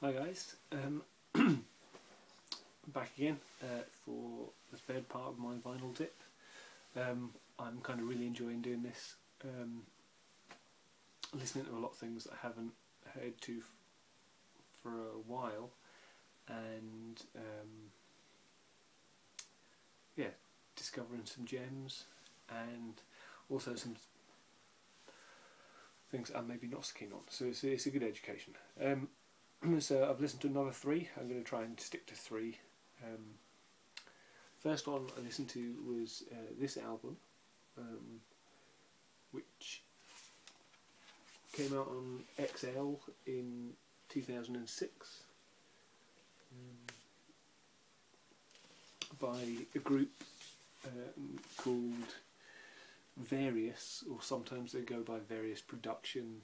Hi guys, back again for the third part of my vinyl dip. I'm kind of really enjoying doing this, listening to a lot of things that I haven't heard to for a while, and yeah, discovering some gems and also some things I'm maybe not so keen on, so it's a good education. So I've listened to another 3. I'm going to try and stick to 3. First one I listened to was this album, which came out on XL in 2006 by a group called Various, or sometimes they go by Various Production,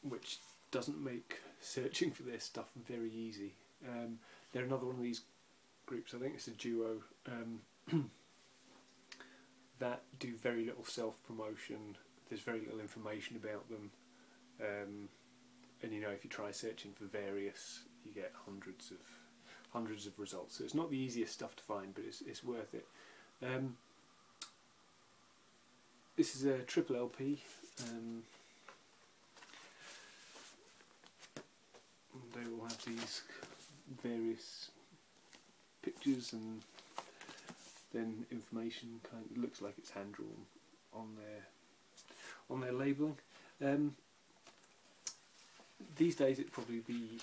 which doesn't make searching for their stuff very easy. They're another one of these groups, I think it's a duo, that do very little self-promotion. There's very little information about them, and you know, if you try searching for Various, you get hundreds of results. So it's not the easiest stuff to find, but it's worth it. This is a triple LP. They will have these various pictures and then information. Kind of looks like it's hand drawn on their labelling. These days it'd probably be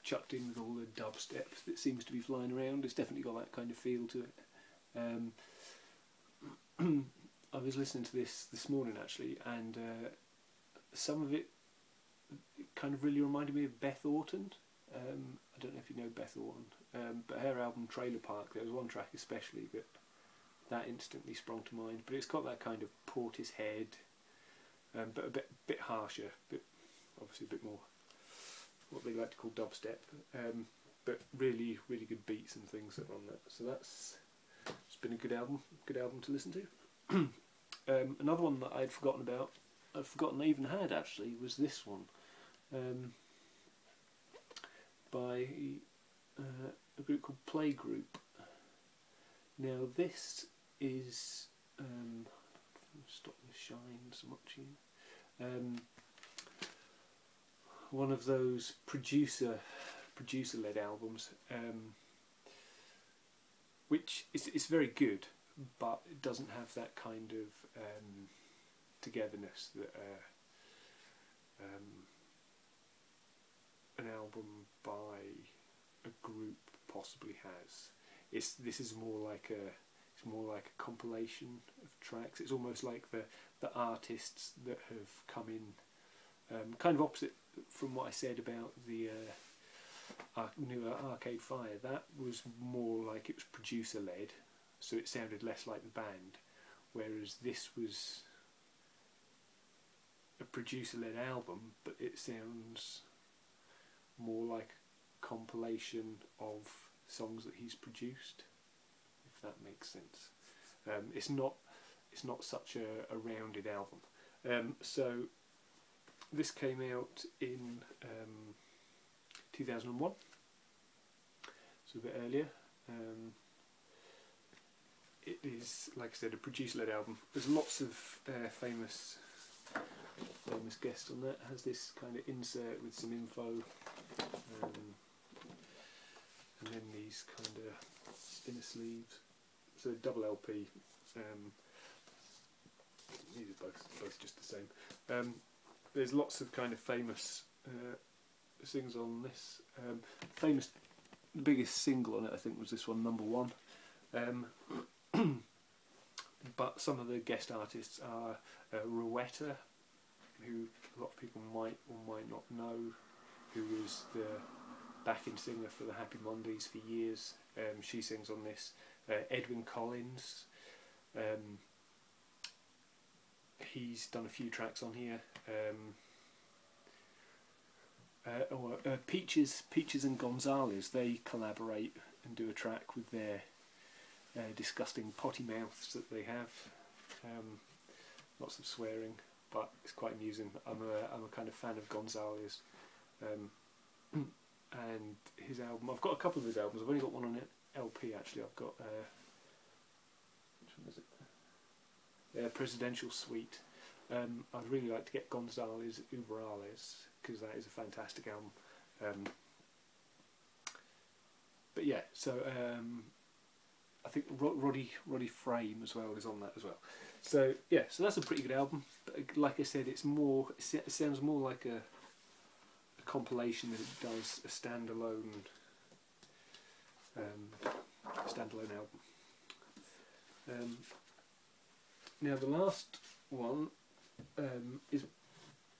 chucked in with all the dubstep that seems to be flying around. It's definitely got that kind of feel to it. I was listening to this morning actually, and some of it kind of really reminded me of Beth Orton. I don't know if you know Beth Orton, but her album Trailer Park, there was one track especially that instantly sprung to mind. But it's got that kind of Portishead, but a bit harsher, obviously a bit more what they like to call dubstep, but really good beats and things that are on that. So it's been a good album to listen to. Another one that I'd forgotten I even had actually, was this one, by a group called Playgroup. Now this is stop the shine so much here. One of those producer-led albums, which is very good, but it doesn't have that kind of togetherness that an album by a group possibly has. This is more like a compilation of tracks. It's almost like the artists that have come in, kind of opposite from what I said about the newer Arcade Fire. That was more like it was producer led, so it sounded less like the band, whereas this was a producer-led album, but it sounds more like a compilation of songs that he's produced, if that makes sense. It's not such a rounded album. So this came out in 2001, so a bit earlier. It is, like I said, a producer-led album. There's lots of famous guests on that. It has this kind of insert with some info, and then these kind of inner sleeves. So double LP. These are both just the same. There's lots of kind of famous things on this. The biggest single on it, I think, was this one, Number One. But some of the guest artists are Rowetta, who a lot of people might or might not know, who was the backing singer for the Happy Mondays for years. She sings on this. Edwyn Collins, he's done a few tracks on here. Peaches and Gonzalez, they collaborate and do a track with their disgusting potty mouths that they have. lots of swearing, but it's quite amusing. I'm a kind of fan of Gonzalez, and his album. I've got a couple of his albums. I've only got one on LP actually. I've got which one is it? Presidential Suite. I'd really like to get Gonzalez Uberales, because that is a fantastic album. But yeah, so I think Roddy Frame as well is on that as well. So yeah, so that's a pretty good album. But like I said, it sounds more like a compilation than it does a standalone album. Now the last one is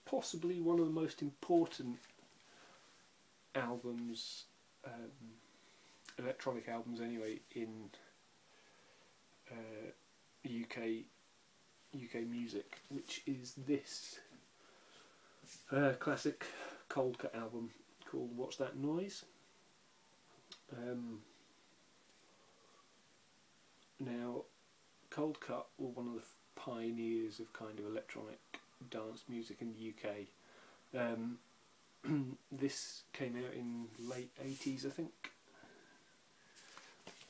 possibly one of the most important albums, electronic albums anyway, in UK music, which is this classic Coldcut album called What's That Noise? Now, Coldcut were one of the pioneers of kind of electronic dance music in the UK. This came out in late 80s, I think.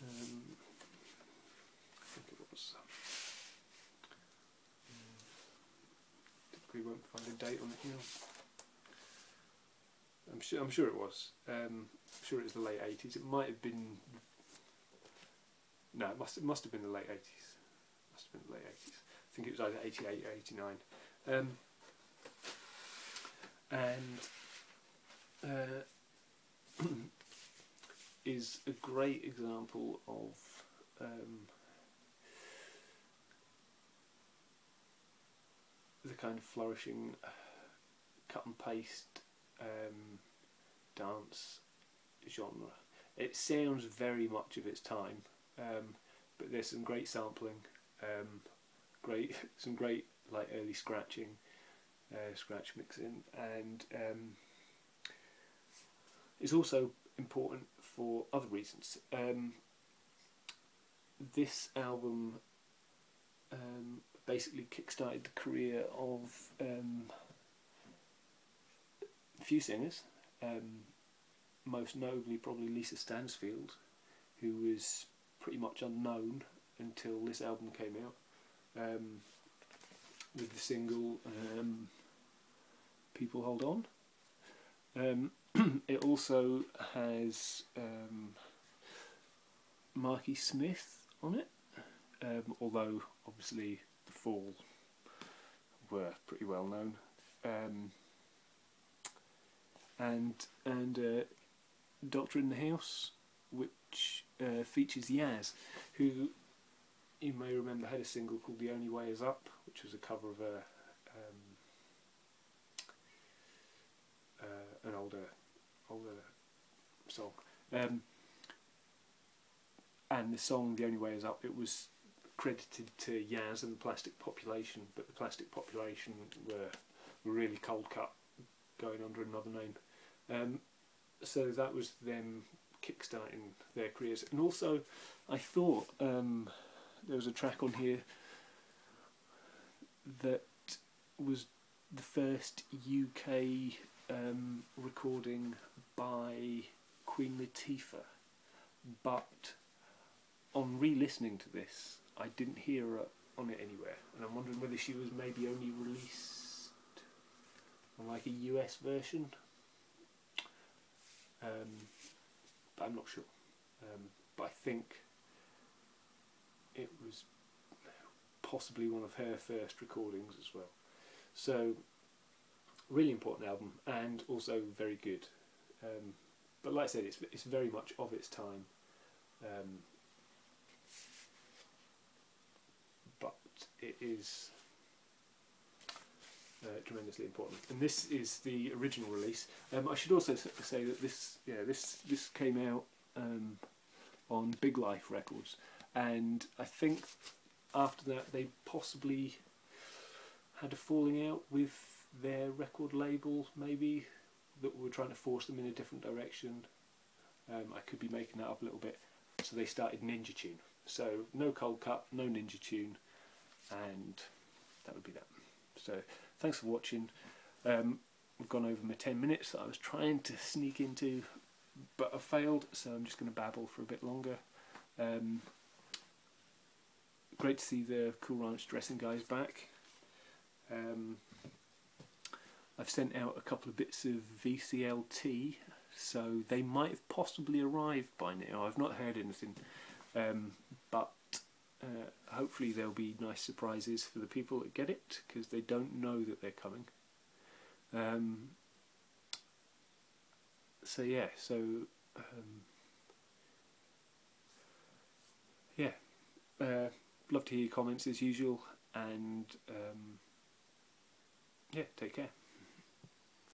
I think it was. We won't find a date on it now. I'm sure it was. I'm sure it was the late 80s. It might have been. No, it must have been the late 80s. Must have been the late 80s. I think it was either 88 or 89. Is a great example of the kind of flourishing cut and paste dance genre. It sounds very much of its time, but there's some great sampling, some great like early scratching, scratch mixing, and it's also important for other reasons. This album basically kick-started the career of a few singers, most notably probably Lisa Stansfield, who was pretty much unknown until this album came out, with the single People Hold On. It also has Marky Smith on it, although obviously the Fall were pretty well known, and Doctor in the House, which features Yaz, who you may remember had a single called The Only Way Is Up, which was a cover of an older song, and the song The Only Way Is Up, it was credited to Yaz and the Plastic Population, but the Plastic Population were really Coldcut, going under another name. So that was them kickstarting their careers. And also I thought there was a track on here that was the first UK recording by Queen Latifah, but on re-listening to this I didn't hear her on it anywhere, and I'm wondering whether she was maybe only released on like a US version, but I'm not sure, but I think it was possibly one of her first recordings as well. So really important album, and also very good, but like I said, it's very much of its time, but it is tremendously important. And this is the original release. I should also say that this came out on Big Life Records, and I think after that they possibly had a falling out with their record label, maybe, that were trying to force them in a different direction. I could be making that up a little bit. So they started Ninja Tune. So no Coldcut, no Ninja Tune, and that would be that. So thanks for watching. I've gone over my 10 minutes that I was trying to sneak into, but I failed, so I'm just going to babble for a bit longer. Great to see the Cool Ranch dressing guys back. I've sent out a couple of bits of VCLT, so they might have possibly arrived by now. I've not heard anything, but hopefully there'll be nice surprises for the people that get it, because they don't know that they're coming. So yeah, yeah, love to hear your comments as usual, and yeah, take care.